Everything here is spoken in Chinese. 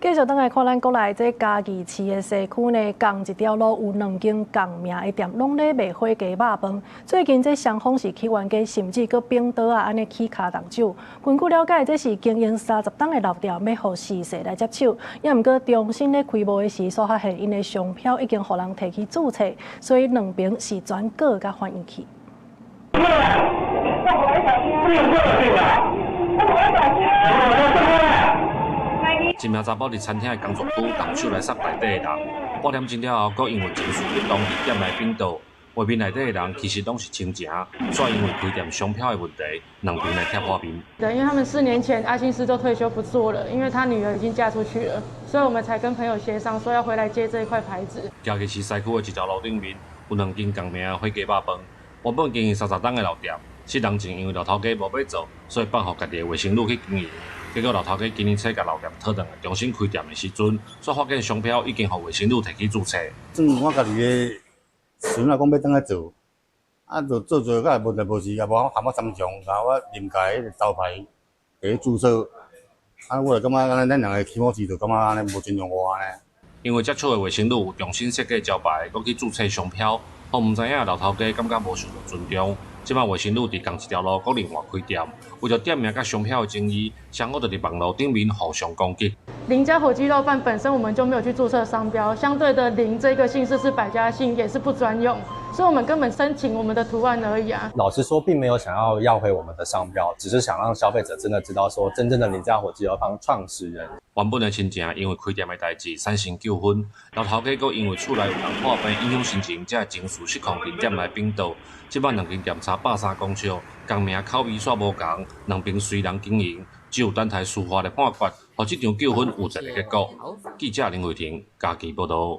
繼續轉來看咱國內這嘉義市的西區呢，同一條路有2間同名的店，攏咧賣火雞肉飯。最近這雙方是起冤家，甚至閣冰刀啊，安尼起卡動手。根據了解，這是經營30檔的老店，要互時勢來接手。也毋過重新咧開幕的時，所發現因的商標已經互人提去註冊，所以兩邊是轉告甲反映去。一名查某佇餐廳的工作區動手來殺內底的人，8點鐘了後，閣因為情緒激動，佇店內冰倒。外面內底的人其實攏是親情，卻因為開店商標的問題，兩邊來貼破面。對，因為他們4年前阿新師都退休不做了，因為他女兒已經嫁出去了，所以我們才跟朋友協商說要回來接這一塊牌子。嘉義市西區的一條路頂面有2間同名的火雞肉飯，原本經營30檔的老店，7年前因為老頭家無要做，所以放予家己的衛生路去經營。結果老頭家今年初甲老店討論重新開店的時陣，卻發現商標已經予衛生路提去註冊。我家己的孫啊，講要轉來做，就做甲無代無志，也無喊我參詳，甲我臨家迄個招牌給註冊。我就感覺咱兩個起碼是就感覺安尼無尊重我呢。因為接觸的衛生路有重新設計招牌，閣去註冊商標，我毋知影老頭家感覺無受到尊重。即擺衛生路佇同一條路，閣另外開店，為着店名甲商標的爭議，雙方就佇網絡頂面互相攻擊。林家火雞肉飯本身我們就沒有去註冊商標，相對的林這個姓氏是百家姓，也是不專用，所以我們根本申請我們的圖案而已啊。老實說，並沒有想要回我們的商標，只是想讓消費者真的知道說，真正的林家火雞肉飯創始人。原本的親情因為開店的代誌產生糾紛，老頭家閣因為厝內有人破病影響心情，才情緒失控佇店內冰倒。即擺2間店差130公尺，工名口味煞無同，兩邊隨人經營，只有等待司法的判決，互這場糾紛有一個結果。記者林偉霆，嘉義報道。